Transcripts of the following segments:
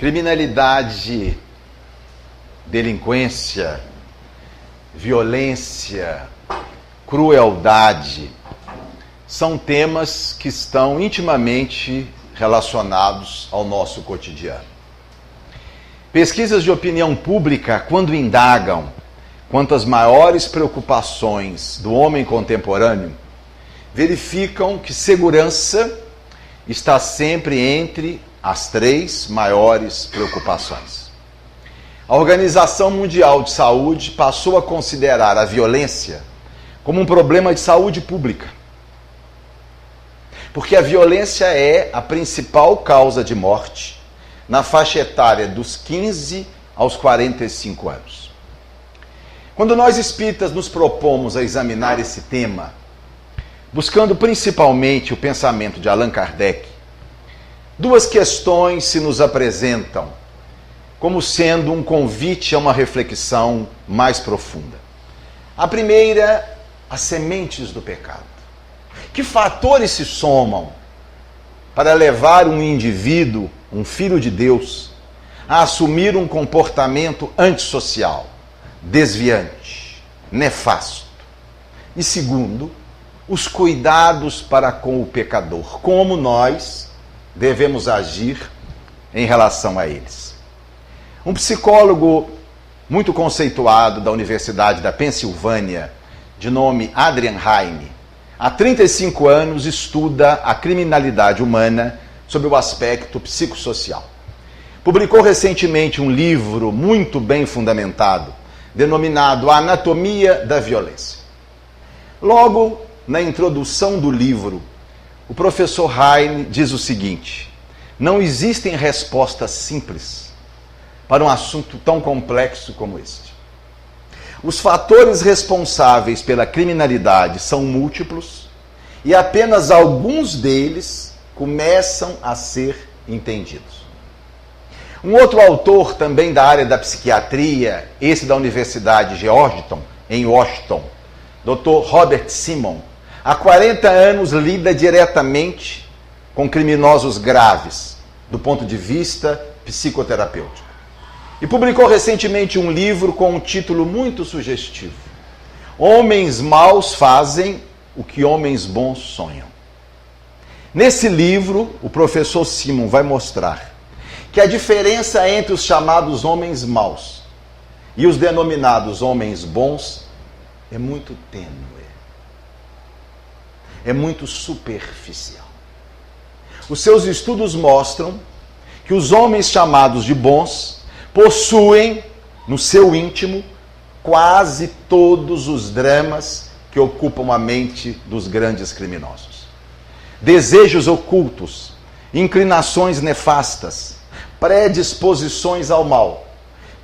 Criminalidade, delinquência, violência, crueldade são temas que estão intimamente relacionados ao nosso cotidiano. Pesquisas de opinião pública, quando indagam quanto às maiores preocupações do homem contemporâneo, verificam que segurança está sempre entre as 3 maiores preocupações. A Organização Mundial de Saúde passou a considerar a violência como um problema de saúde pública, porque a violência é a principal causa de morte na faixa etária dos 15 aos 45 anos. Quando nós espíritas nos propomos a examinar esse tema, buscando principalmente o pensamento de Allan Kardec, 2 questões se nos apresentam como sendo um convite a uma reflexão mais profunda. A primeira, as sementes do pecado. Que fatores se somam para levar um indivíduo, um filho de Deus, a assumir um comportamento antissocial, desviante, nefasto? E segundo, os cuidados para com o pecador, como nós devemos agir em relação a eles. Um psicólogo muito conceituado da Universidade da Pensilvânia, de nome Adrian Heine, há 35 anos estuda a criminalidade humana sob o aspecto psicossocial. Publicou recentemente um livro muito bem fundamentado, denominado A Anatomia da Violência. Logo, na introdução do livro, o professor Heine diz o seguinte: não existem respostas simples para um assunto tão complexo como este. Os fatores responsáveis pela criminalidade são múltiplos e apenas alguns deles começam a ser entendidos. Um outro autor, também da área da psiquiatria, esse da Universidade Georgetown, em Washington, Dr. Robert Simon, há 40 anos lida diretamente com criminosos graves, do ponto de vista psicoterapêutico. E publicou recentemente um livro com um título muito sugestivo: Homens maus fazem o que homens bons sonham. Nesse livro, o professor Simon vai mostrar que a diferença entre os chamados homens maus e os denominados homens bons é muito tênue. É muito superficial. Os seus estudos mostram que os homens chamados de bons possuem, no seu íntimo, quase todos os dramas que ocupam a mente dos grandes criminosos. Desejos ocultos, inclinações nefastas, predisposições ao mal.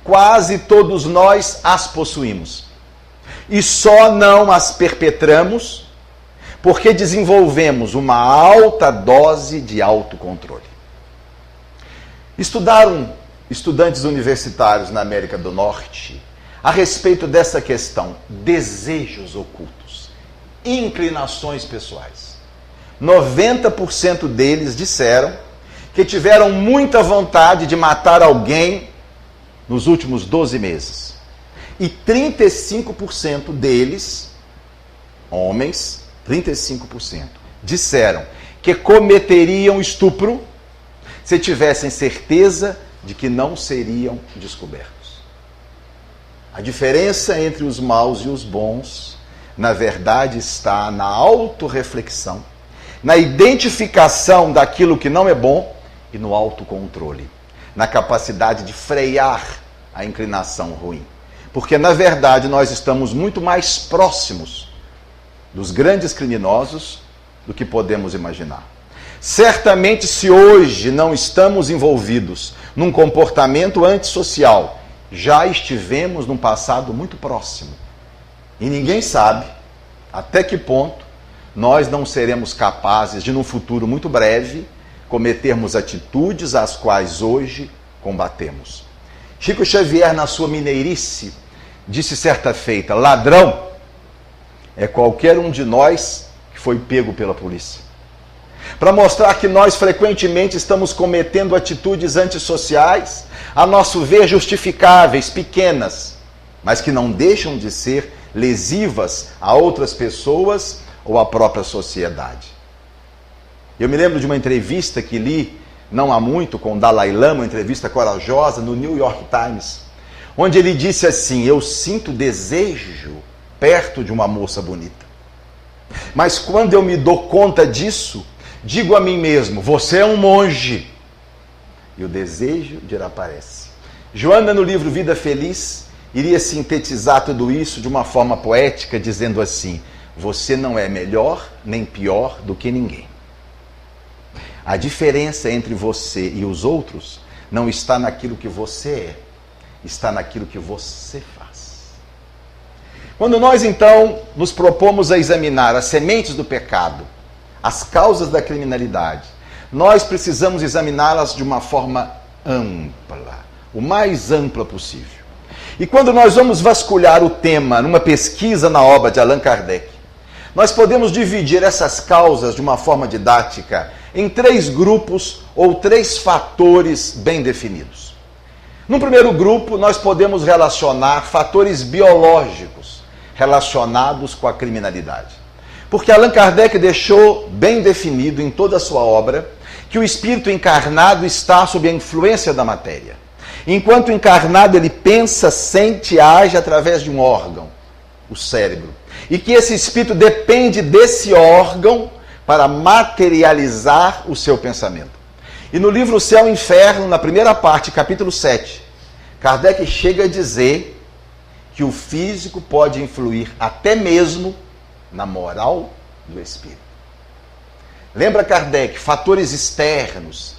Quase todos nós as possuímos. E só não as perpetramos porque desenvolvemos uma alta dose de autocontrole. Estudaram estudantes universitários na América do Norte a respeito dessa questão: desejos ocultos, inclinações pessoais. 90% deles disseram que tiveram muita vontade de matar alguém nos últimos 12 meses. E 35% deles, homens, 35%, disseram que cometeriam estupro se tivessem certeza de que não seriam descobertos. A diferença entre os maus e os bons, na verdade, está na autorreflexão, na identificação daquilo que não é bom e no autocontrole, na capacidade de frear a inclinação ruim. Porque, na verdade, nós estamos muito mais próximos dos grandes criminosos do que podemos imaginar. Certamente, se hoje não estamos envolvidos num comportamento antissocial, já estivemos num passado muito próximo. E ninguém sabe até que ponto nós não seremos capazes de, num futuro muito breve, cometermos atitudes às quais hoje combatemos. Chico Xavier, na sua mineirice, disse certa feita: ladrão é qualquer um de nós que foi pego pela polícia. para mostrar que nós frequentemente estamos cometendo atitudes antissociais, a nosso ver justificáveis, pequenas, mas que não deixam de ser lesivas a outras pessoas ou à própria sociedade. Eu me lembro de uma entrevista que li não há muito com o Dalai Lama, uma entrevista corajosa no New York Times, onde ele disse assim: eu sinto desejo perto de uma moça bonita, mas quando eu me dou conta disso, digo a mim mesmo, você é um monge, e o desejo desaparece. Joana, no livro Vida Feliz, iria sintetizar tudo isso de uma forma poética, dizendo assim: você não é melhor nem pior do que ninguém. A diferença entre você e os outros não está naquilo que você é, está naquilo que você faz. Quando nós, então, nos propomos a examinar as sementes do pecado, as causas da criminalidade, nós precisamos examiná-las de uma forma ampla, o mais ampla possível. E quando nós vamos vasculhar o tema numa pesquisa na obra de Allan Kardec, nós podemos dividir essas causas de uma forma didática em 3 grupos ou 3 fatores bem definidos. No primeiro grupo, nós podemos relacionar fatores biológicos relacionados com a criminalidade. Porque Allan Kardec deixou bem definido em toda a sua obra que o espírito encarnado está sob a influência da matéria. Enquanto encarnado, ele pensa, sente e age através de um órgão, o cérebro. E que esse espírito depende desse órgão para materializar o seu pensamento. E no livro Céu e Inferno, na primeira parte, capítulo 7, Kardec chega a dizer que o físico pode influir até mesmo na moral do espírito. Lembra Kardec, fatores externos,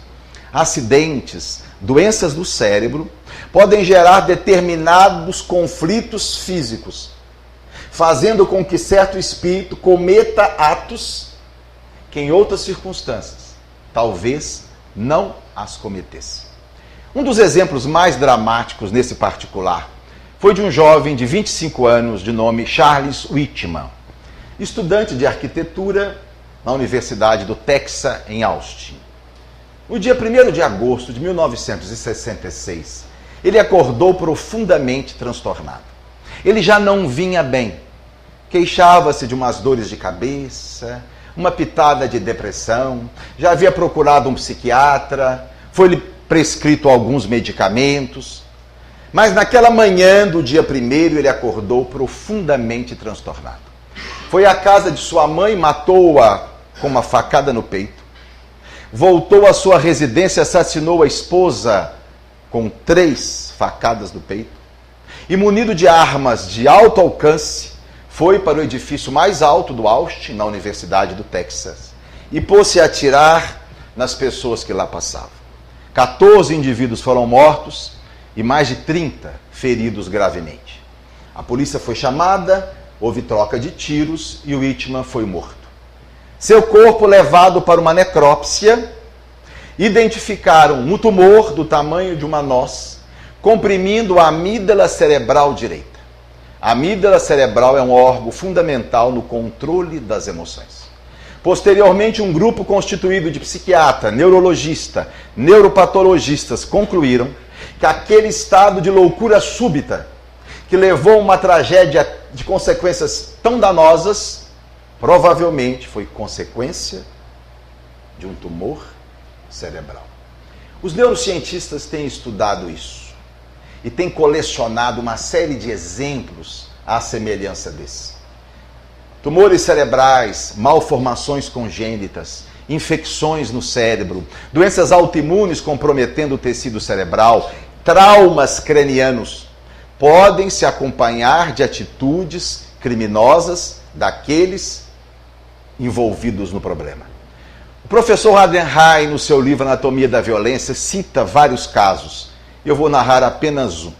acidentes, doenças do cérebro, podem gerar determinados conflitos físicos, fazendo com que certo espírito cometa atos que em outras circunstâncias talvez não as cometesse. Um dos exemplos mais dramáticos nesse particular foi de um jovem de 25 anos de nome Charles Whitman, estudante de arquitetura na Universidade do Texas, em Austin. No dia 1º de agosto de 1966, ele acordou profundamente transtornado. Ele já não vinha bem, queixava-se de umas dores de cabeça, uma pitada de depressão, já havia procurado um psiquiatra, foi-lhe prescrito alguns medicamentos, mas naquela manhã do dia 1º ele acordou profundamente transtornado. Foi à casa de sua mãe, matou-a com uma facada no peito, voltou à sua residência, assassinou a esposa com 3 facadas no peito, e munido de armas de alto alcance, foi para o edifício mais alto do Austin, na Universidade do Texas, e pôs-se a atirar nas pessoas que lá passavam. 14 indivíduos foram mortos e mais de 30 feridos gravemente. A polícia foi chamada, houve troca de tiros e o Whitman foi morto. Seu corpo levado para uma necrópsia, identificaram um tumor do tamanho de uma noz, comprimindo a amígdala cerebral direita. A amígdala cerebral é um órgão fundamental no controle das emoções. Posteriormente, um grupo constituído de psiquiatra, neurologista, neuropatologistas concluíram que aquele estado de loucura súbita, que levou a uma tragédia de consequências tão danosas, provavelmente foi consequência de um tumor cerebral. Os neurocientistas têm estudado isso e têm colecionado uma série de exemplos à semelhança desse. Tumores cerebrais, malformações congênitas, infecções no cérebro, doenças autoimunes comprometendo o tecido cerebral, traumas cranianos, podem se acompanhar de atitudes criminosas daqueles envolvidos no problema. O professor Haddenheim, no seu livro Anatomia da Violência, cita vários casos. Eu vou narrar apenas um.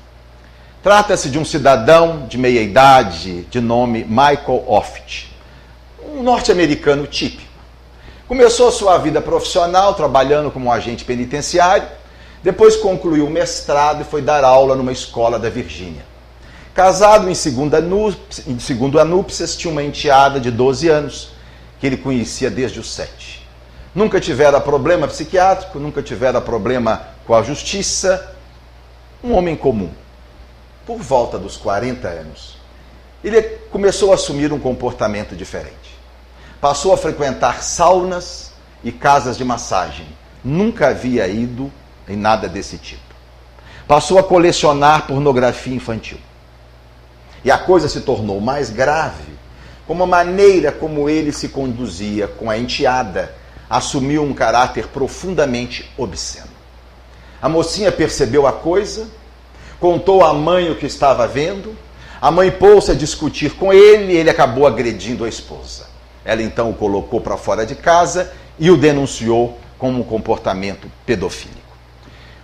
Trata-se de um cidadão de meia-idade, de nome Michael Offutt, um norte-americano típico. Começou sua vida profissional trabalhando como agente penitenciário, depois concluiu o mestrado e foi dar aula numa escola da Virgínia. Casado em segunda núpcias, tinha uma enteada de 12 anos, que ele conhecia desde os 7. nunca tivera problema psiquiátrico, nunca tivera problema com a justiça. Um homem comum. Por volta dos 40 anos, ele começou a assumir um comportamento diferente. Passou a frequentar saunas e casas de massagem. Nunca havia ido em nada desse tipo. Passou a colecionar pornografia infantil. E a coisa se tornou mais grave, como a maneira como ele se conduzia com a enteada assumiu um caráter profundamente obsceno. A mocinha percebeu a coisa, contou à mãe o que estava vendo, a mãe pôs-se a discutir com ele acabou agredindo a esposa. Ela então o colocou para fora de casa e o denunciou como um comportamento pedofílico.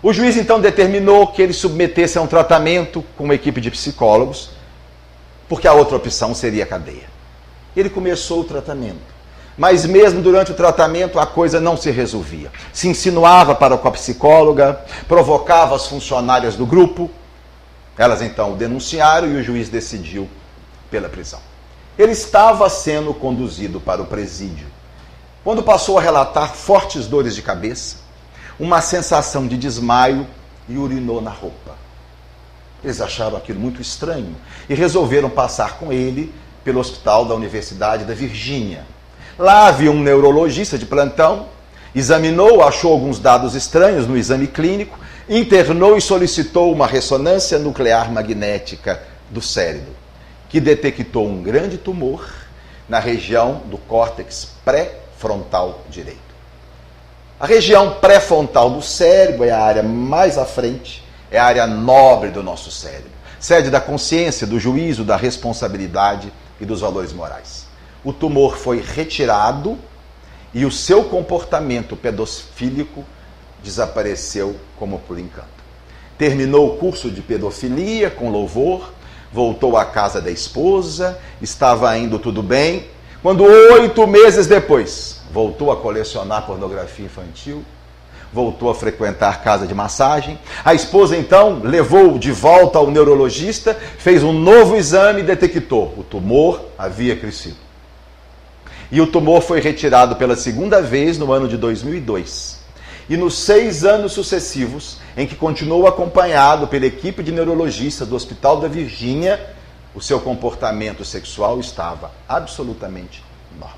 O juiz então determinou que ele submetesse a um tratamento com uma equipe de psicólogos, porque a outra opção seria a cadeia. Ele começou o tratamento. Mas mesmo durante o tratamento a coisa não se resolvia. Se insinuava para com a psicóloga, provocava as funcionárias do grupo. Elas então o denunciaram e o juiz decidiu pela prisão. Ele estava sendo conduzido para o presídio, quando passou a relatar fortes dores de cabeça, uma sensação de desmaio e urinou na roupa. Eles acharam aquilo muito estranho e resolveram passar com ele pelo hospital da Universidade da Virgínia. Lá havia um neurologista de plantão, examinou, achou alguns dados estranhos no exame clínico, internou e solicitou uma ressonância nuclear magnética do cérebro, que detectou um grande tumor na região do córtex pré-frontal direito. A região pré-frontal do cérebro é a área mais à frente, é a área nobre do nosso cérebro, sede da consciência, do juízo, da responsabilidade e dos valores morais. O tumor foi retirado e o seu comportamento pedofílico desapareceu como por encanto. Terminou o curso de pedofilia com louvor, voltou à casa da esposa, estava indo tudo bem, quando 8 meses depois voltou a colecionar pornografia infantil, voltou a frequentar casa de massagem. A esposa então levou de volta ao neurologista, fez um novo exame e detectou: o tumor havia crescido. E o tumor foi retirado pela segunda vez no ano de 2002. E nos 6 anos sucessivos, em que continuou acompanhado pela equipe de neurologistas do Hospital da Virgínia, o seu comportamento sexual estava absolutamente normal.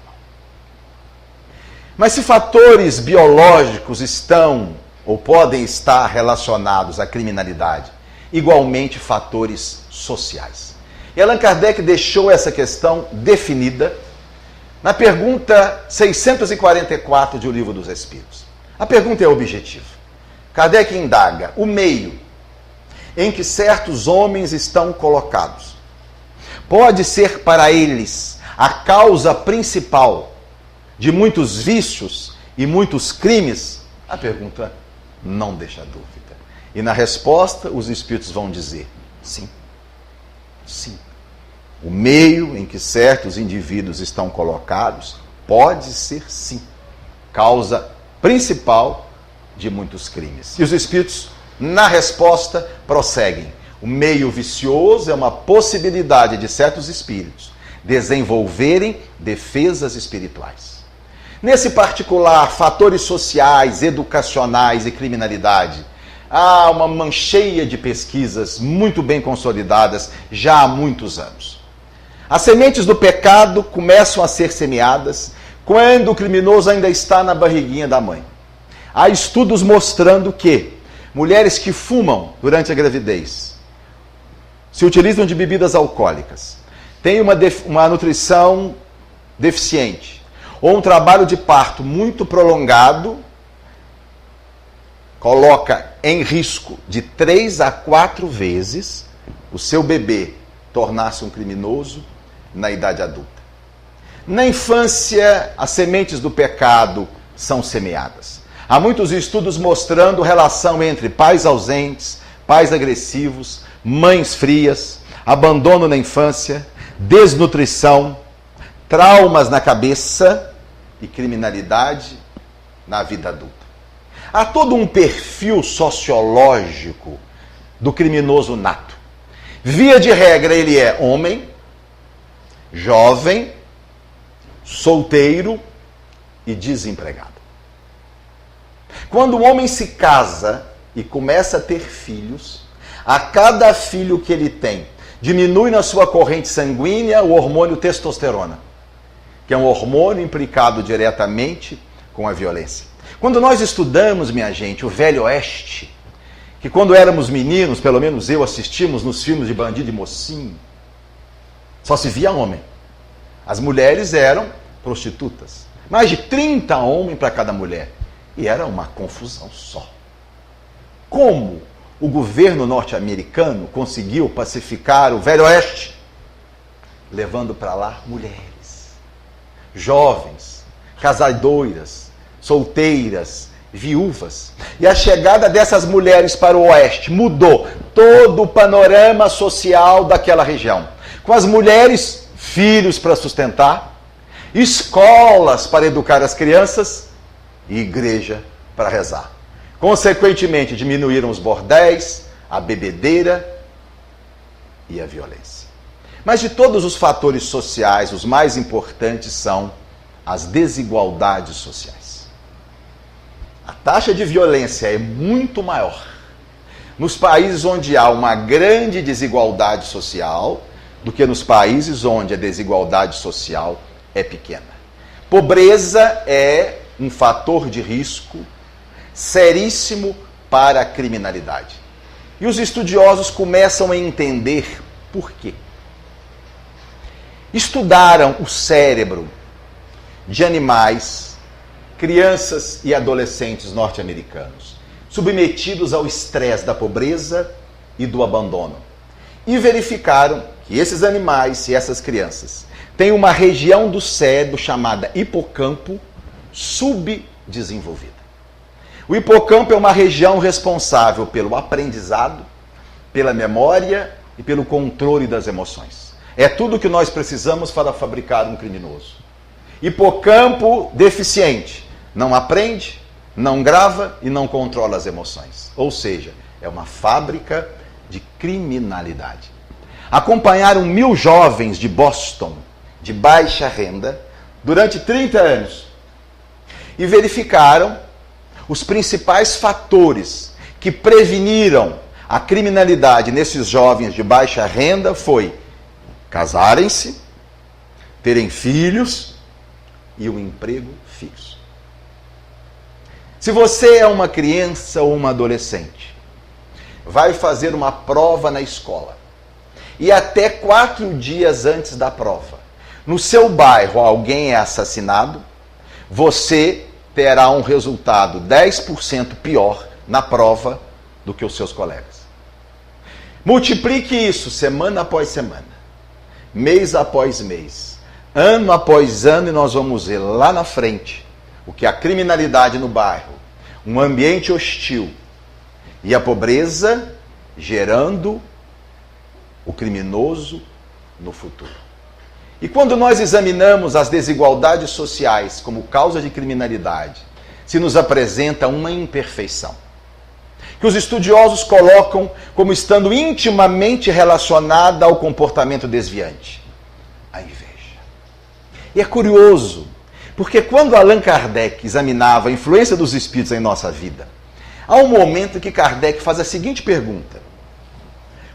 Mas se fatores biológicos estão ou podem estar relacionados à criminalidade, igualmente fatores sociais. E Allan Kardec deixou essa questão definida na pergunta 644 de O Livro dos Espíritos. A pergunta é objetiva. Kardec indaga o meio em que certos homens estão colocados. Pode ser para eles a causa principal de muitos vícios e muitos crimes? A pergunta não deixa dúvida. E na resposta, os espíritos vão dizer: sim, sim. O meio em que certos indivíduos estão colocados pode ser, sim, causa principal de muitos crimes. E os espíritos, na resposta, prosseguem. O meio vicioso é uma possibilidade de certos espíritos desenvolverem defesas espirituais. Nesse particular, fatores sociais, educacionais e criminalidade, há uma mancheia de pesquisas muito bem consolidadas já há muitos anos. As sementes do pecado começam a ser semeadas quando o criminoso ainda está na barriguinha da mãe. Há estudos mostrando que mulheres que fumam durante a gravidez, se utilizam de bebidas alcoólicas, têm uma nutrição deficiente ou um trabalho de parto muito prolongado, coloca em risco de 3 a 4 vezes o seu bebê tornar-se um criminoso na idade adulta. Na infância, as sementes do pecado são semeadas. Há muitos estudos mostrando relação entre pais ausentes, pais agressivos, mães frias, abandono na infância, desnutrição, traumas na cabeça e criminalidade na vida adulta. Há todo um perfil sociológico do criminoso nato. Via de regra, ele é homem, jovem, solteiro e desempregado. Quando o homem se casa e começa a ter filhos, a cada filho que ele tem, diminui na sua corrente sanguínea o hormônio testosterona, que é um hormônio implicado diretamente com a violência. Quando nós estudamos, minha gente, o Velho Oeste, que quando éramos meninos, pelo menos eu, assistimos nos filmes de bandido e mocinho, só se via homem. As mulheres eram prostitutas. Mais de 30 homens para cada mulher. E era uma confusão só. Como o governo norte-americano conseguiu pacificar o Velho Oeste? Levando para lá mulheres, jovens, casadoras, solteiras, viúvas. E a chegada dessas mulheres para o Oeste mudou todo o panorama social daquela região. Com as mulheres, filhos para sustentar, escolas para educar as crianças e igreja para rezar. Consequentemente, diminuíram os bordéis, a bebedeira e a violência. Mas de todos os fatores sociais, os mais importantes são as desigualdades sociais. A taxa de violência é muito maior nos países onde há uma grande desigualdade social do que nos países onde a desigualdade social é pequena. Pobreza é um fator de risco seríssimo para a criminalidade. E os estudiosos começam a entender por quê. Estudaram o cérebro de animais, crianças e adolescentes norte-americanos, submetidos ao estresse da pobreza e do abandono. E verificaram que esses animais e essas crianças têm uma região do cérebro chamada hipocampo subdesenvolvida. O hipocampo é uma região responsável pelo aprendizado, pela memória e pelo controle das emoções. É tudo o que nós precisamos para fabricar um criminoso. Hipocampo deficiente. Não aprende, não grava e não controla as emoções. Ou seja, é uma fábrica de criminalidade. Acompanharam 1000 jovens de Boston, de baixa renda, durante 30 anos. E verificaram os principais fatores que preveniram a criminalidade nesses jovens de baixa renda foi casarem-se, terem filhos e um emprego fixo. Se você é uma criança ou uma adolescente, vai fazer uma prova na escola e até 4 dias antes da prova, no seu bairro alguém é assassinado, você terá um resultado 10% pior na prova do que os seus colegas. Multiplique isso semana após semana, mês após mês, ano após ano, e nós vamos ver lá na frente o que a criminalidade no bairro, um ambiente hostil e a pobreza gerando o criminoso no futuro. E quando nós examinamos as desigualdades sociais como causa de criminalidade, se nos apresenta uma imperfeição, que os estudiosos colocam como estando intimamente relacionada ao comportamento desviante, a inveja. E é curioso, porque quando Allan Kardec examinava a influência dos espíritos em nossa vida, há um momento em que Kardec faz a seguinte pergunta: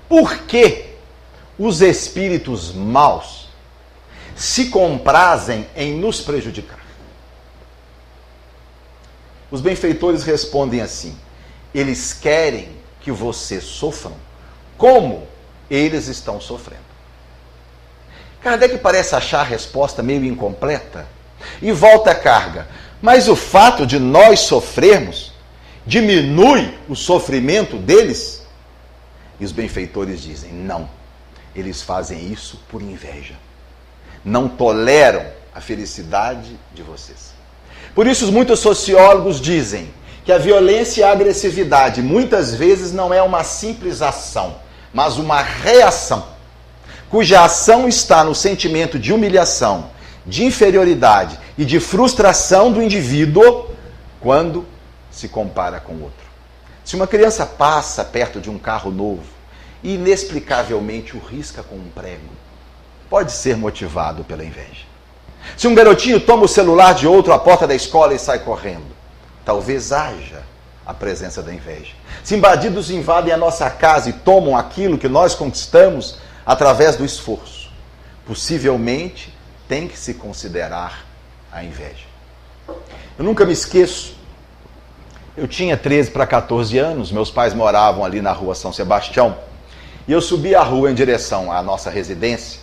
por que os espíritos maus se comprazem em nos prejudicar? Os benfeitores respondem assim: eles querem que você sofram como eles estão sofrendo. Kardec parece achar a resposta meio incompleta e volta a carga. Mas o fato de nós sofrermos diminui o sofrimento deles? E os benfeitores dizem: não, eles fazem isso por inveja. Não toleram a felicidade de vocês. Por isso, muitos sociólogos dizem que a violência e a agressividade muitas vezes não é uma simples ação, mas uma reação, cuja ação está no sentimento de humilhação, de inferioridade e de frustração do indivíduo quando se compara com o outro. Se uma criança passa perto de um carro novo e inexplicavelmente o risca com um prego, pode ser motivado pela inveja. Se um garotinho toma o celular de outro à porta da escola e sai correndo, talvez haja a presença da inveja. Se bandidos invadem a nossa casa e tomam aquilo que nós conquistamos através do esforço, possivelmente tem que se considerar a inveja. Eu nunca me esqueço, eu tinha 13 para 14 anos, meus pais moravam ali na rua São Sebastião, e eu subi a rua em direção à nossa residência,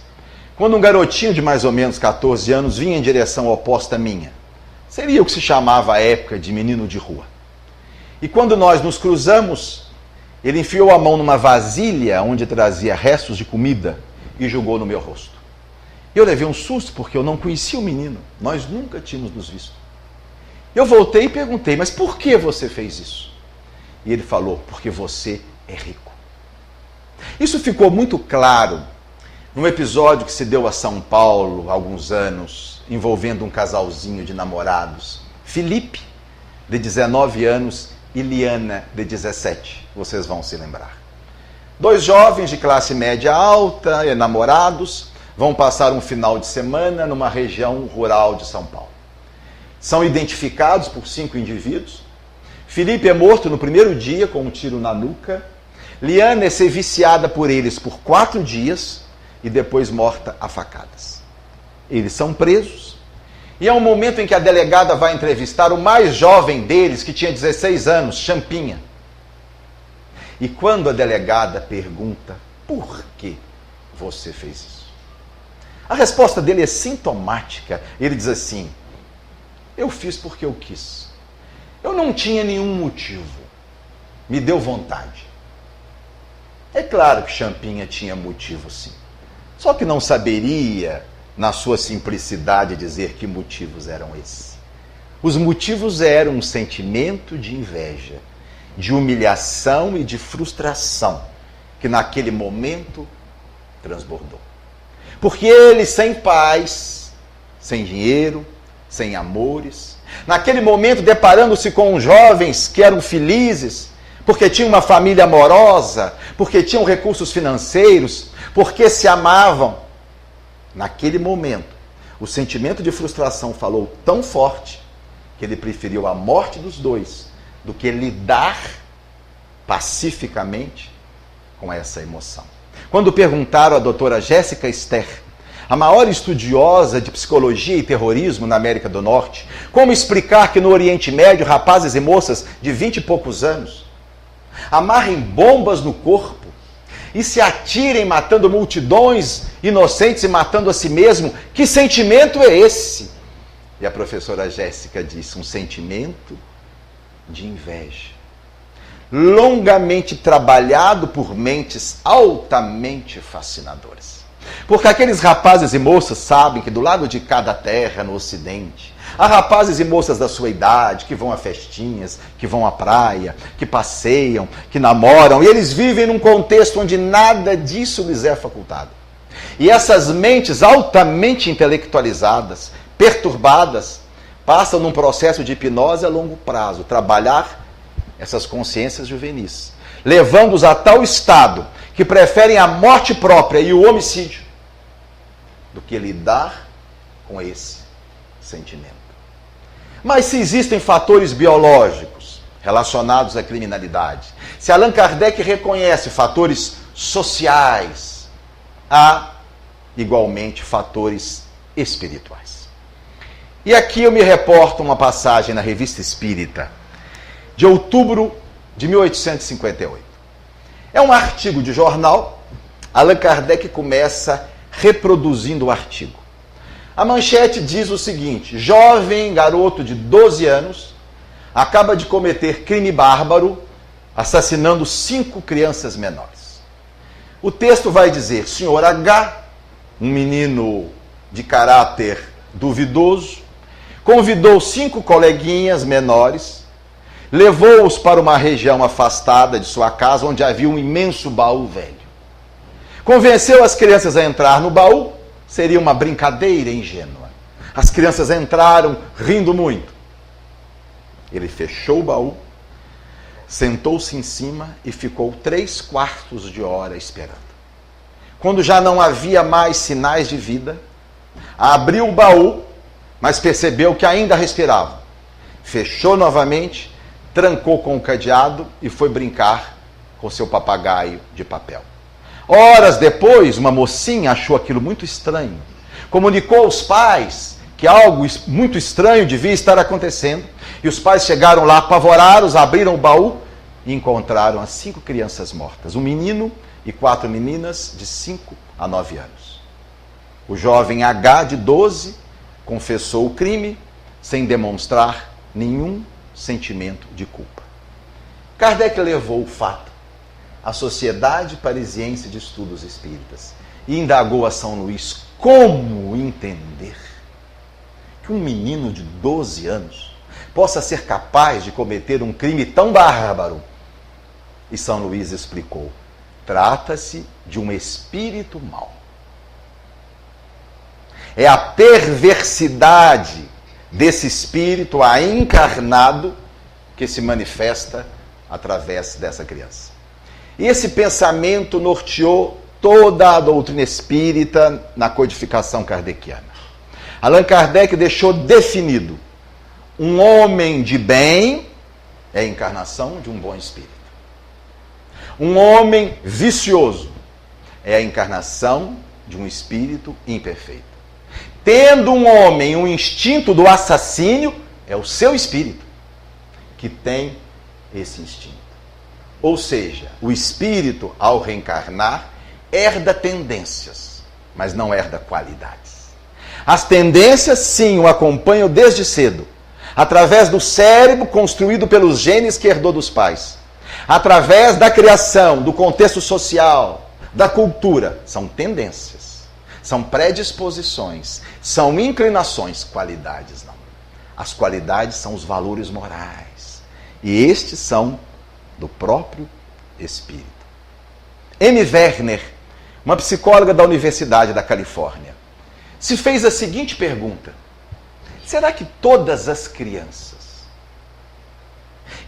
quando um garotinho de mais ou menos 14 anos vinha em direção oposta à minha. Seria o que se chamava à época de menino de rua. E quando nós nos cruzamos, ele enfiou a mão numa vasilha onde trazia restos de comida e jogou no meu rosto. Eu levei um susto porque eu não conhecia o menino, nós nunca tínhamos nos visto. Eu voltei e perguntei, mas por que você fez isso? E ele falou, porque você é rico. Isso ficou muito claro num episódio que se deu a São Paulo há alguns anos, envolvendo um casalzinho de namorados, Felipe, de 19 anos, e Liana, de 17. Vocês vão se lembrar. Dois jovens de classe média alta, namorados, vão passar um final de semana numa região rural de São Paulo. São identificados por 5 indivíduos. Felipe é morto no primeiro dia com um tiro na nuca. Liana é ser viciada por eles por 4 dias e depois morta a facadas. Eles são presos. E é um momento em que a delegada vai entrevistar o mais jovem deles, que tinha 16 anos, Champinha. E quando a delegada pergunta, por que você fez isso? A resposta dele é sintomática. Ele diz assim, eu fiz porque eu quis. Eu não tinha nenhum motivo. Me deu vontade. É claro que Champinha tinha motivo, sim. Só que não saberia, na sua simplicidade, dizer que motivos eram esses. Os motivos eram um sentimento de inveja, de humilhação e de frustração, que naquele momento transbordou. Porque ele, sem paz, sem dinheiro, sem amores, naquele momento deparando-se com jovens que eram felizes, porque tinham uma família amorosa, porque tinham recursos financeiros, porque se amavam. Naquele momento, o sentimento de frustração falou tão forte que ele preferiu a morte dos dois do que lidar pacificamente com essa emoção. Quando perguntaram à doutora Jéssica Ster, a maior estudiosa de psicologia e terrorismo na América do Norte, como explicar que no Oriente Médio rapazes e moças de 20 e poucos anos amarrem bombas no corpo e se atirem matando multidões inocentes e matando a si mesmo, que sentimento é esse? E a professora Jéssica disse, um sentimento de inveja, longamente trabalhado por mentes altamente fascinadoras. Porque aqueles rapazes e moças sabem que do lado de cada terra no Ocidente, há rapazes e moças da sua idade que vão a festinhas, que vão à praia, que passeiam, que namoram, e eles vivem num contexto onde nada disso lhes é facultado. E essas mentes altamente intelectualizadas, perturbadas, passam num processo de hipnose a longo prazo, trabalhar essas consciências juvenis, levando-os a tal estado que preferem a morte própria e o homicídio do que lidar com esse sentimento. Mas se existem fatores biológicos relacionados à criminalidade, se Allan Kardec reconhece fatores sociais, há igualmente fatores espirituais. E aqui eu me reporto uma passagem na Revista Espírita, de outubro de 1858. É um artigo de jornal. Allan Kardec começa reproduzindo o artigo. A manchete diz o seguinte: jovem garoto de 12 anos acaba de cometer crime bárbaro, assassinando 5 crianças menores. O texto vai dizer, senhor H, um menino de caráter duvidoso, convidou 5 coleguinhas menores, levou-os para uma região afastada de sua casa, onde havia um imenso baú velho. Convenceu as crianças a entrar no baú, seria uma brincadeira ingênua. As crianças entraram rindo muito. Ele fechou o baú, sentou-se em cima e ficou 3/4 de hora esperando. Quando já não havia mais sinais de vida, abriu o baú, mas percebeu que ainda respiravam. fechou novamente, trancou com o cadeado e foi brincar com seu papagaio de papel. Horas depois, uma mocinha achou aquilo muito estranho. Comunicou aos pais que algo muito estranho devia estar acontecendo. E os pais chegaram lá apavorados, abriram o baú e encontraram as 5 crianças mortas. Um menino e 4 meninas de 5 a 9 anos. O jovem H, de 12, confessou o crime sem demonstrar nenhum sentimento de culpa. Kardec levou o fato à Sociedade Parisiense de Estudos Espíritas e indagou a São Luís como entender que um menino de 12 anos possa ser capaz de cometer um crime tão bárbaro. E São Luís explicou: trata-se de um espírito mau. É a perversidade desse espírito aí encarnado que se manifesta através dessa criança. E esse pensamento norteou toda a doutrina espírita na codificação kardeciana. Allan Kardec deixou definido: um homem de bem é a encarnação de um bom espírito. Um homem vicioso é a encarnação de um espírito imperfeito. Tendo um homem um instinto do assassínio, é o seu espírito que tem esse instinto. Ou seja, o espírito, ao reencarnar, herda tendências, mas não herda qualidades. As tendências, sim, o acompanham desde cedo, através do cérebro construído pelos genes que herdou dos pais, através da criação, do contexto social, da cultura. São tendências, são predisposições, são inclinações, qualidades não. As qualidades são os valores morais, e estes são do próprio espírito. Amy Werner, uma psicóloga da Universidade da Califórnia, se fez a seguinte pergunta: será que todas as crianças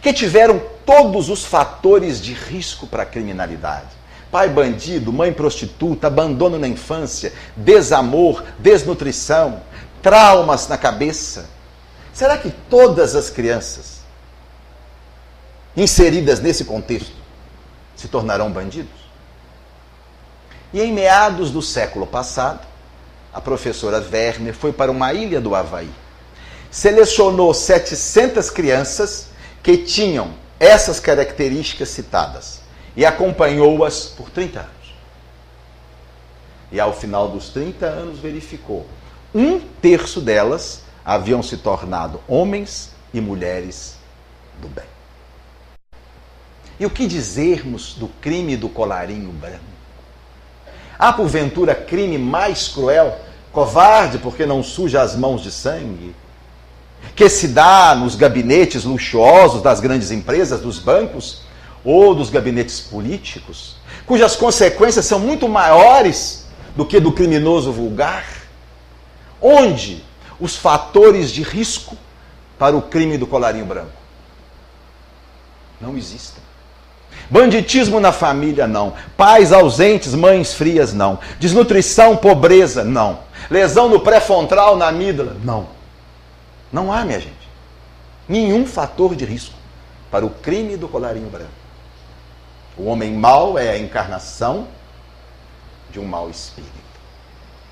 que tiveram todos os fatores de risco para a criminalidade, pai bandido, mãe prostituta, abandono na infância, desamor, desnutrição, traumas na cabeça, será que todas as crianças inseridas nesse contexto se tornarão bandidos? E em meados do século passado, a professora Werner foi para uma ilha do Havaí. Selecionou 700 crianças que tinham essas características citadas e acompanhou-as por 30 anos. E ao final dos 30 anos verificou: 1/3 delas haviam se tornado homens e mulheres do bem. E o que dizermos do crime do colarinho branco? Há, porventura, crime mais cruel, covarde porque não suja as mãos de sangue, que se dá nos gabinetes luxuosos das grandes empresas, dos bancos ou dos gabinetes políticos, cujas consequências são muito maiores do que do criminoso vulgar? Onde os fatores de risco para o crime do colarinho branco? Não existem. Banditismo na família, não. Pais ausentes, mães frias, não. Desnutrição, pobreza, não. Lesão no pré-frontal, na amígdala, não. Não há, minha gente, nenhum fator de risco para o crime do colarinho branco. O homem mau é a encarnação de um mau espírito.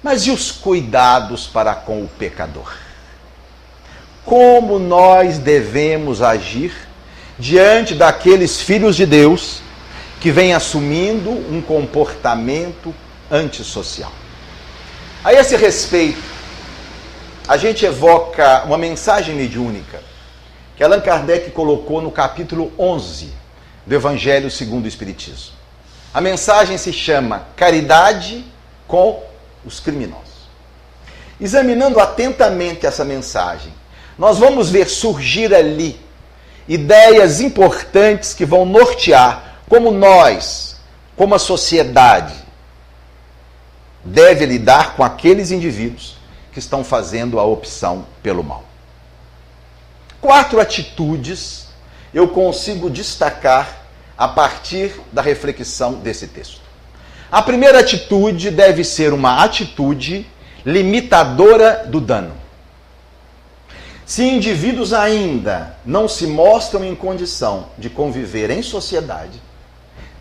Mas e os cuidados para com o pecador? Como nós devemos agir diante daqueles filhos de Deus que vêm assumindo um comportamento antissocial? A esse respeito, a gente evoca uma mensagem mediúnica que Allan Kardec colocou no capítulo 11 do Evangelho segundo o Espiritismo. A mensagem se chama Caridade com os Criminosos. Examinando atentamente essa mensagem, nós vamos ver surgir ali ideias importantes que vão nortear como nós, como a sociedade, deve lidar com aqueles indivíduos que estão fazendo a opção pelo mal. 4 atitudes eu consigo destacar a partir da reflexão desse texto. A primeira atitude deve ser uma atitude limitadora do dano. Se indivíduos ainda não se mostram em condição de conviver em sociedade,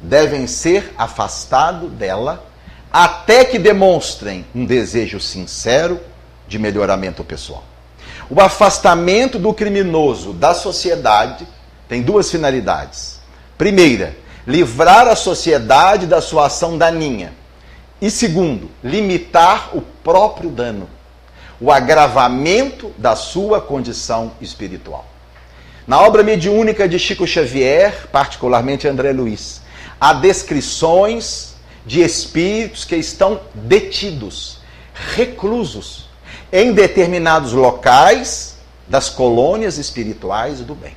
devem ser afastados dela até que demonstrem um desejo sincero de melhoramento pessoal. O afastamento do criminoso da sociedade tem duas finalidades. Primeira, livrar a sociedade da sua ação daninha. E segundo, limitar o próprio dano, o agravamento da sua condição espiritual. Na obra mediúnica de Chico Xavier, particularmente André Luiz, há descrições de espíritos que estão detidos, reclusos, em determinados locais das colônias espirituais do bem.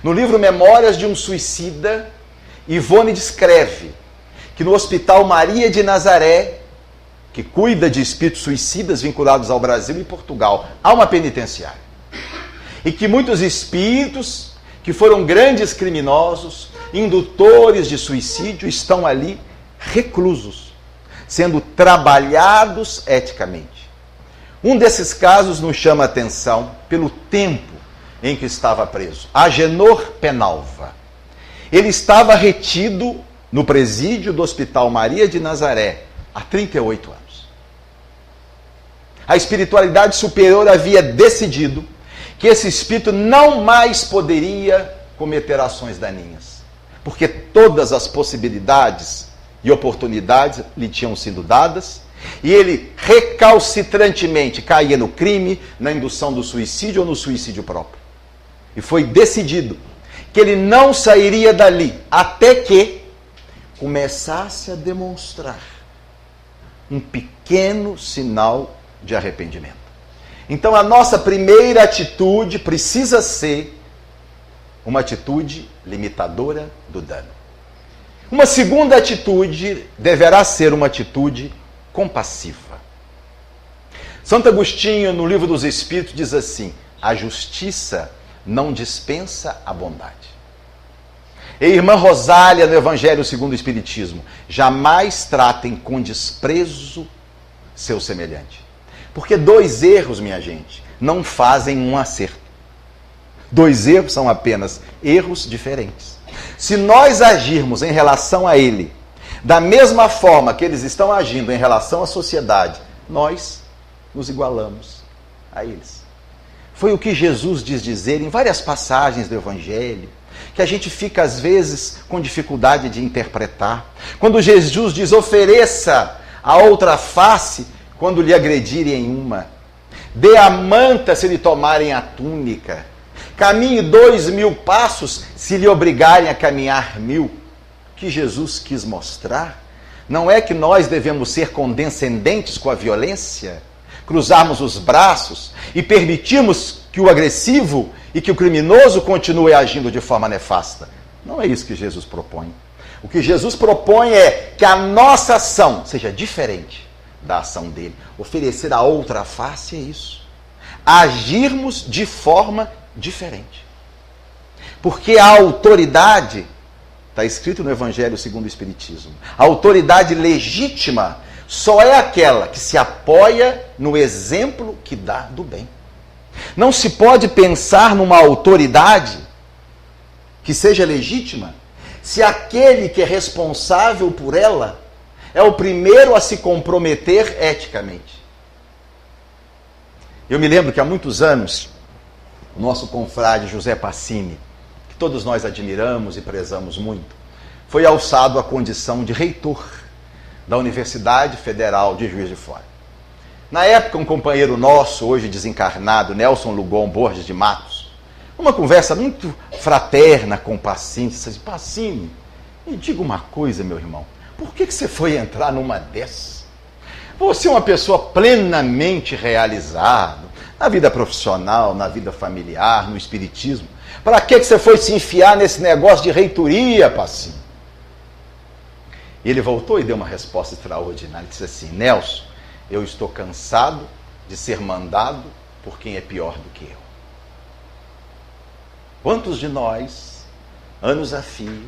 No livro Memórias de um Suicida, Ivone descreve que no Hospital Maria de Nazaré, que cuida de espíritos suicidas vinculados ao Brasil e Portugal, há uma penitenciária. E que muitos espíritos que foram grandes criminosos, indutores de suicídio, estão ali reclusos, sendo trabalhados eticamente. Um desses casos nos chama a atenção pelo tempo em que estava preso. Agenor Penalva. Ele estava retido no presídio do Hospital Maria de Nazaré há 38 anos. A espiritualidade superior havia decidido que esse espírito não mais poderia cometer ações daninhas, porque todas as possibilidades e oportunidades lhe tinham sido dadas, e ele recalcitrantemente caía no crime, na indução do suicídio ou no suicídio próprio. E foi decidido que ele não sairia dali até que começasse a demonstrar um pequeno sinal de arrependimento. Então a nossa primeira atitude precisa ser uma atitude limitadora do dano. Uma segunda atitude deverá ser uma atitude compassiva. Santo Agostinho, no Livro dos Espíritos, diz assim: a justiça não dispensa a bondade. E irmã Rosália, no Evangelho segundo o Espiritismo: jamais tratem com desprezo seu semelhante. Porque dois erros, minha gente, não fazem um acerto. Dois erros são apenas erros diferentes. Se nós agirmos em relação a ele da mesma forma que eles estão agindo em relação à sociedade, nós nos igualamos a eles. Foi o que Jesus diz dizer em várias passagens do Evangelho, que a gente fica às vezes com dificuldade de interpretar. Quando Jesus diz: ofereça a outra face quando lhe agredirem uma, dê a manta se lhe tomarem a túnica, caminhe 2000 passos se lhe obrigarem a caminhar 1000. O que Jesus quis mostrar não é que nós devemos ser condescendentes com a violência, cruzarmos os braços e permitirmos que o agressivo e que o criminoso continue agindo de forma nefasta. Não é isso que Jesus propõe. O que Jesus propõe é que a nossa ação seja diferente da ação dele. Oferecer a outra face é isso. Agirmos de forma diferente. Porque a autoridade, está escrito no Evangelho segundo o Espiritismo, a autoridade legítima só é aquela que se apoia no exemplo que dá do bem. Não se pode pensar numa autoridade que seja legítima se aquele que é responsável por ela é o primeiro a se comprometer eticamente. Eu me lembro que há muitos anos, o nosso confrade José Passini, que todos nós admiramos e prezamos muito, foi alçado à condição de reitor da Universidade Federal de Juiz de Fora. Na época, um companheiro nosso, hoje desencarnado, Nelson Lugon Borges de Matos, uma conversa muito fraterna com o Passini, disse assim: Passini, me diga uma coisa, meu irmão, por que você foi entrar numa dessas? Você é uma pessoa plenamente realizada na vida profissional, na vida familiar, no espiritismo. Para que você foi se enfiar nesse negócio de reitoria, Passini? E ele voltou e deu uma resposta extraordinária. Ele disse assim: Nelson, eu estou cansado de ser mandado por quem é pior do que eu. Quantos de nós, anos a fio,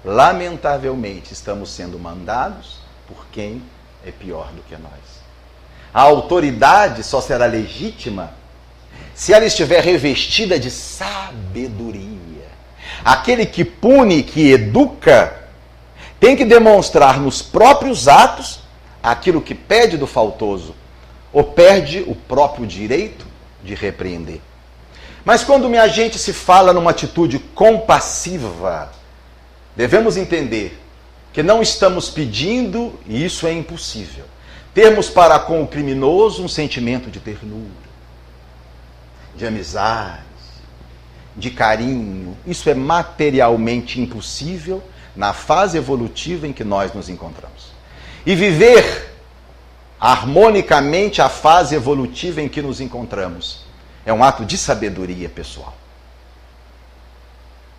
lamentavelmente estamos sendo mandados por quem é pior do que nós? A autoridade só será legítima se ela estiver revestida de sabedoria. Aquele que pune, que educa, tem que demonstrar nos próprios atos aquilo que pede do faltoso, ou perde o próprio direito de repreender. Mas quando minha gente se fala numa atitude compassiva, devemos entender que não estamos pedindo, e isso é impossível, termos para com o criminoso um sentimento de ternura, de amizade, de carinho. Isso é materialmente impossível na fase evolutiva em que nós nos encontramos. E viver harmonicamente a fase evolutiva em que nos encontramos é um ato de sabedoria pessoal.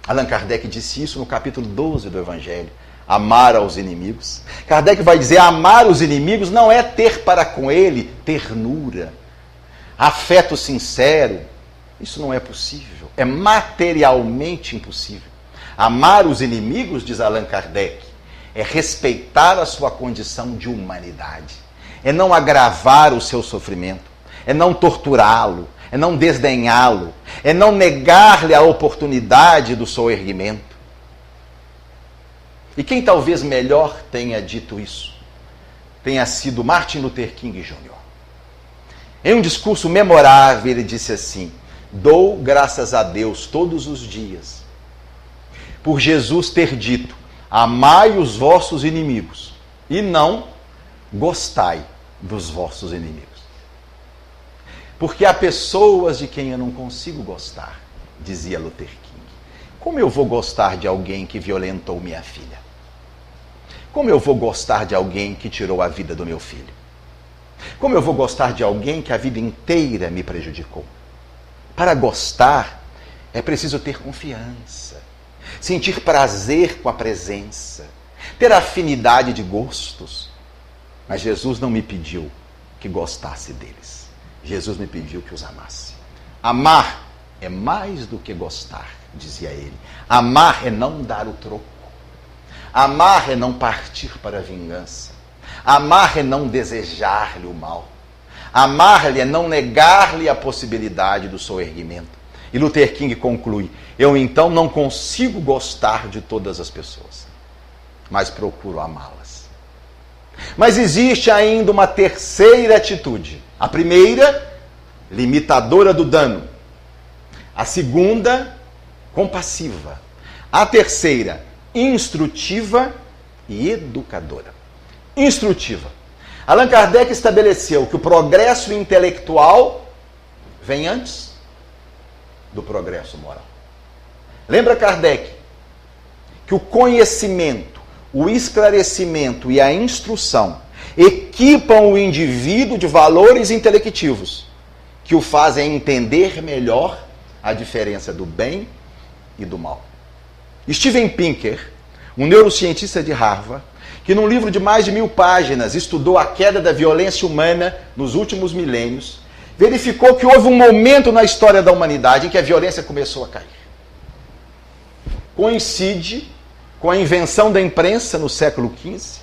Allan Kardec disse isso no capítulo 12 do Evangelho. Amar aos inimigos. Kardec vai dizer, amar os inimigos não é ter para com ele ternura, afeto sincero. Isso não é possível. É materialmente impossível. Amar os inimigos, diz Allan Kardec, é respeitar a sua condição de humanidade. É não agravar o seu sofrimento. É não torturá-lo. É não desdenhá-lo. É não negar-lhe a oportunidade do soerguimento. E quem talvez melhor tenha dito isso tenha sido Martin Luther King Jr. Em um discurso memorável, ele disse assim: dou graças a Deus todos os dias por Jesus ter dito, amai os vossos inimigos e não gostai dos vossos inimigos. Porque há pessoas de quem eu não consigo gostar, dizia Luther King. Como eu vou gostar de alguém que violentou minha filha? Como eu vou gostar de alguém que tirou a vida do meu filho? Como eu vou gostar de alguém que a vida inteira me prejudicou? Para gostar, é preciso ter confiança, sentir prazer com a presença, ter afinidade de gostos. Mas Jesus não me pediu que gostasse deles. Jesus me pediu que os amasse. Amar é mais do que gostar, dizia ele. Amar é não dar o troco. Amar é não partir para a vingança. Amar é não desejar-lhe o mal. Amar-lhe é não negar-lhe a possibilidade do soerguimento. E Luther King conclui, eu então não consigo gostar de todas as pessoas, mas procuro amá-las. Mas existe ainda uma terceira atitude. A primeira, limitadora do dano. A segunda, compassiva. A terceira, instrutiva e educadora. Instrutiva. Allan Kardec estabeleceu que o progresso intelectual vem antes do progresso moral. Lembra Kardec que o conhecimento, o esclarecimento e a instrução equipam o indivíduo de valores intelectivos que o fazem entender melhor a diferença do bem e do mal. Steven Pinker, um neurocientista de Harvard, que num livro de mais de 1000 páginas estudou a queda da violência humana nos últimos milênios, verificou que houve um momento na história da humanidade em que a violência começou a cair. Coincide com a invenção da imprensa no século XV,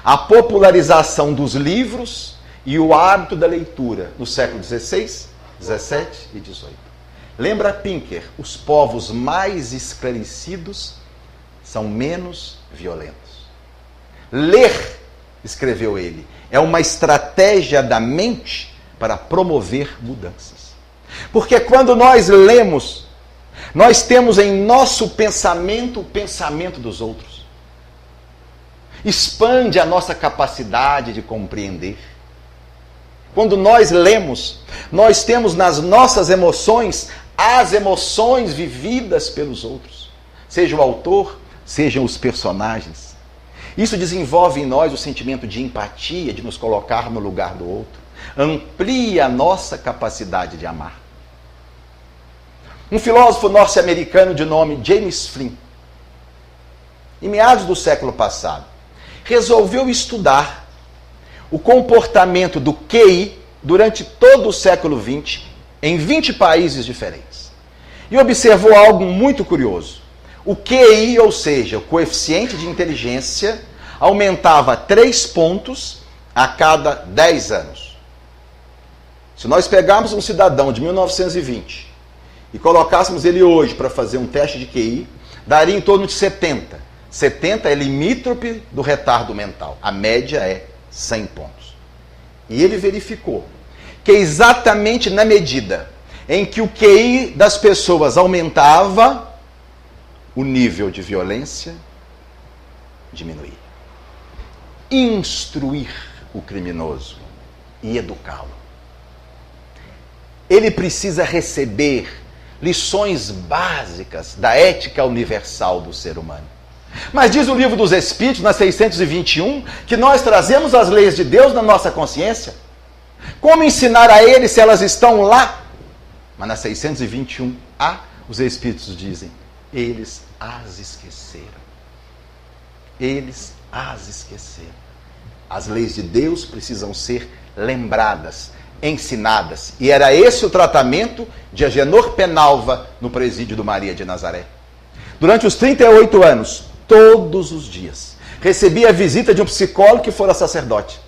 a popularização dos livros e o hábito da leitura no século XVI, XVII e XVIII. Lembra Pinker, os povos mais esclarecidos são menos violentos. Ler, escreveu ele, é uma estratégia da mente para promover mudanças. Porque quando nós lemos, nós temos em nosso pensamento o pensamento dos outros. Expande a nossa capacidade de compreender. Quando nós lemos, nós temos nas nossas emoções as emoções vividas pelos outros. Seja o autor, sejam os personagens. Isso desenvolve em nós o sentimento de empatia, de nos colocar no lugar do outro. Amplia a nossa capacidade de amar. Um filósofo norte-americano de nome James Flynn, em meados do século passado, resolveu estudar o comportamento do QI durante todo o século XX em 20 países diferentes. E observou algo muito curioso. O QI, ou seja, o coeficiente de inteligência, aumentava 3 pontos a cada 10 anos. Se nós pegarmos um cidadão de 1920 e colocássemos ele hoje para fazer um teste de QI, daria em torno de 70. 70 é limítrope do retardo mental. A média é 100 pontos. E ele verificou que exatamente na medida em que o QI das pessoas aumentava, o nível de violência diminuía. Instruir o criminoso e educá-lo. Ele precisa receber lições básicas da ética universal do ser humano. Mas diz o Livro dos Espíritos, na 621, que nós trazemos as leis de Deus na nossa consciência. Como ensinar a eles se elas estão lá? Mas na 621A, os Espíritos dizem, eles as esqueceram. Eles as esqueceram. As leis de Deus precisam ser lembradas, ensinadas. E era esse o tratamento de Agenor Penalva no presídio do Maria de Nazaré. Durante os 38 anos, todos os dias, recebia a visita de um psicólogo que fora sacerdote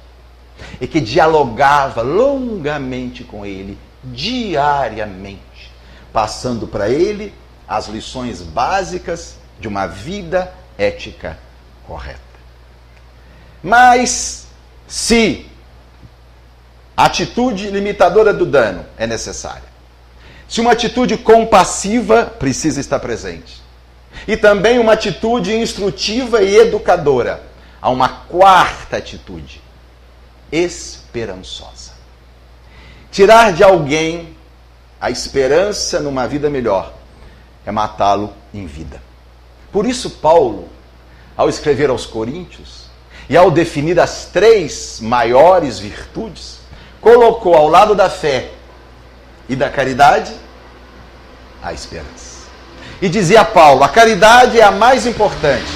e que dialogava longamente com ele, diariamente, passando para ele as lições básicas de uma vida ética correta. Mas, se a atitude limitadora do dano é necessária, se uma atitude compassiva precisa estar presente, e também uma atitude instrutiva e educadora, há uma quarta atitude, esperançosa. Tirar de alguém a esperança numa vida melhor é matá-lo em vida. Por isso, Paulo, ao escrever aos Coríntios, e ao definir as 3 maiores virtudes, colocou ao lado da fé e da caridade a esperança. E dizia Paulo, a caridade é a mais importante.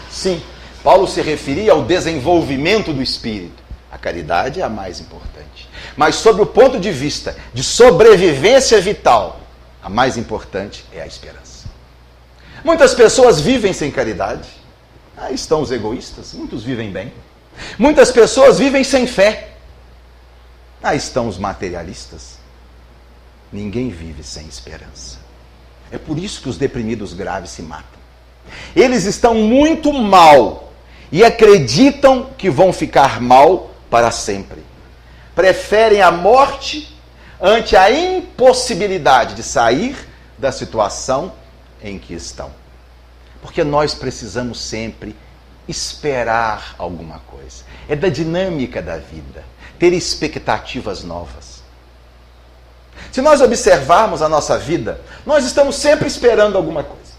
Sim, Paulo se referia ao desenvolvimento do espírito. A caridade é a mais importante. Mas sob o ponto de vista de sobrevivência vital, a mais importante é a esperança. Muitas pessoas vivem sem caridade. Aí estão os egoístas, muitos vivem bem. Muitas pessoas vivem sem fé. Aí estão os materialistas. Ninguém vive sem esperança. É por isso que os deprimidos graves se matam. Eles estão muito mal e acreditam que vão ficar mal para sempre. Preferem a morte ante a impossibilidade de sair da situação em que estão. Porque nós precisamos sempre esperar alguma coisa. É da dinâmica da vida, ter expectativas novas. Se nós observarmos a nossa vida, nós estamos sempre esperando alguma coisa.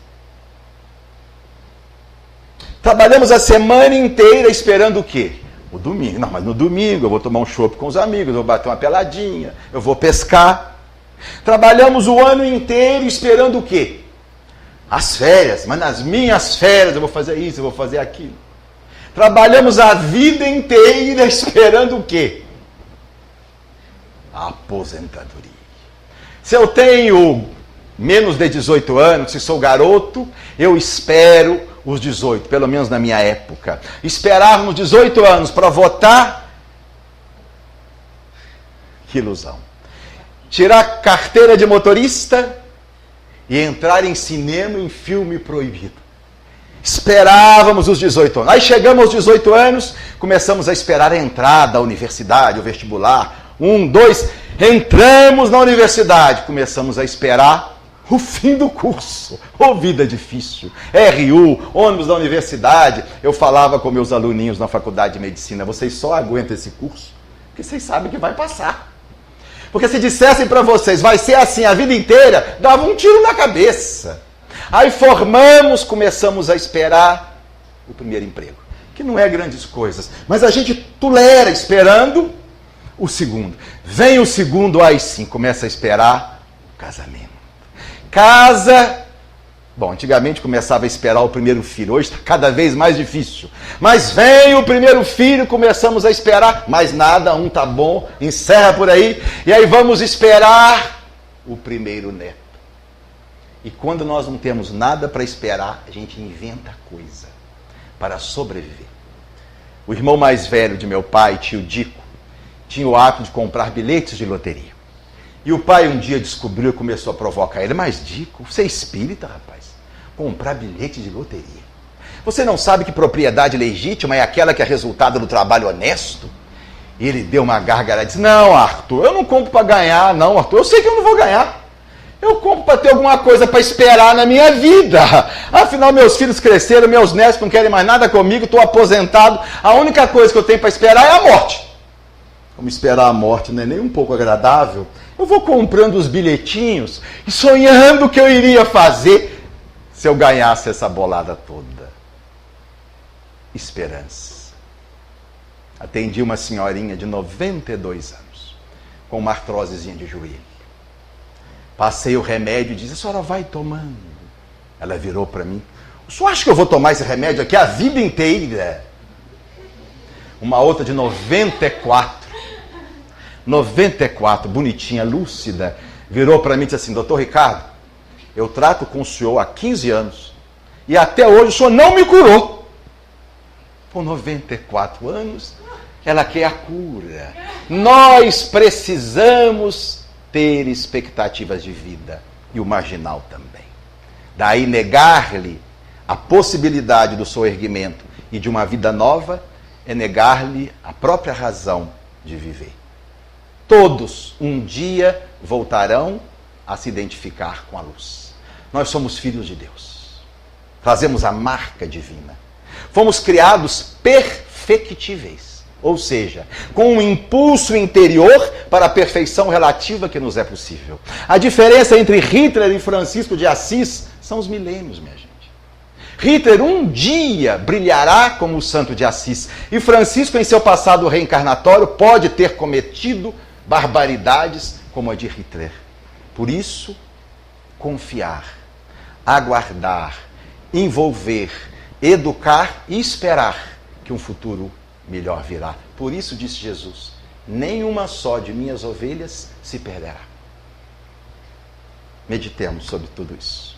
Trabalhamos a semana inteira esperando o quê? O domingo. Não, mas no domingo eu vou tomar um chopp com os amigos, eu vou bater uma peladinha, eu vou pescar. Trabalhamos o ano inteiro esperando o quê? As férias. Mas nas minhas férias eu vou fazer isso, eu vou fazer aquilo. Trabalhamos a vida inteira esperando o quê? A aposentadoria. Se eu tenho menos de 18 anos, se sou garoto, eu espero os 18, pelo menos na minha época. Esperarmos 18 anos para votar? Que ilusão. Tirar carteira de motorista e entrar em cinema em filme proibido. Esperávamos os 18 anos. Aí chegamos aos 18 anos, começamos a esperar a entrada à universidade, o vestibular. 1, 2, entramos na universidade. Começamos a esperar o fim do curso. Ô, vida difícil. RU, ônibus da universidade. Eu falava com meus aluninhos na faculdade de medicina, vocês só aguentam esse curso porque vocês sabem que vai passar. Porque se dissessem para vocês, vai ser assim a vida inteira, dava um tiro na cabeça. Aí formamos, começamos a esperar o primeiro emprego, que não é grandes coisas, mas a gente tolera esperando o segundo. Vem o segundo, aí sim, começa a esperar o casamento. Casa, bom, antigamente começava a esperar o primeiro filho, hoje está cada vez mais difícil. Mas vem o primeiro filho, começamos a esperar, mas nada, um tá bom, encerra por aí, e aí vamos esperar o primeiro neto. E quando nós não temos nada para esperar, a gente inventa coisa para sobreviver. O irmão mais velho de meu pai, tio Dico, tinha o hábito de comprar bilhetes de loteria. E o pai um dia descobriu e começou a provocar ele. Mas, Dico, você é espírita, rapaz? Comprar bilhete de loteria? Você não sabe que propriedade legítima é aquela que é resultado do trabalho honesto? E ele deu uma gargalhada e disse, não, Arthur, eu não compro para ganhar, não, Arthur. Eu sei que eu não vou ganhar. Eu compro para ter alguma coisa para esperar na minha vida. Afinal, meus filhos cresceram, meus netos não querem mais nada comigo, estou aposentado. A única coisa que eu tenho para esperar é a morte. Como esperar a morte não é nem um pouco agradável, eu vou comprando os bilhetinhos e sonhando o que eu iria fazer se eu ganhasse essa bolada toda. Esperança. Atendi uma senhorinha de 92 anos, com uma artrosezinha de joelho. Passei o remédio e disse, a senhora vai tomando. Ela virou para mim, o senhor acha que eu vou tomar esse remédio aqui a vida inteira? Uma outra de 94, bonitinha, lúcida, virou para mim e disse assim, doutor Ricardo, eu trato com o senhor há 15 anos e até hoje o senhor não me curou. Com 94 anos, ela quer a cura. Nós precisamos ter expectativas de vida, e o marginal também. Daí negar-lhe a possibilidade do seu erguimento e de uma vida nova é negar-lhe a própria razão de viver. Todos um dia voltarão a se identificar com a luz. Nós somos filhos de Deus. Trazemos a marca divina. Fomos criados perfectíveis. Ou seja, com um impulso interior para a perfeição relativa que nos é possível. A diferença entre Hitler e Francisco de Assis são os milênios, minha gente. Hitler um dia brilhará como o santo de Assis. E Francisco, em seu passado reencarnatório, pode ter cometido barbaridades como a de Hitler. Por isso, confiar, aguardar, envolver, educar e esperar que um futuro melhor virá. Por isso disse Jesus, nenhuma só de minhas ovelhas se perderá. Meditemos sobre tudo isso.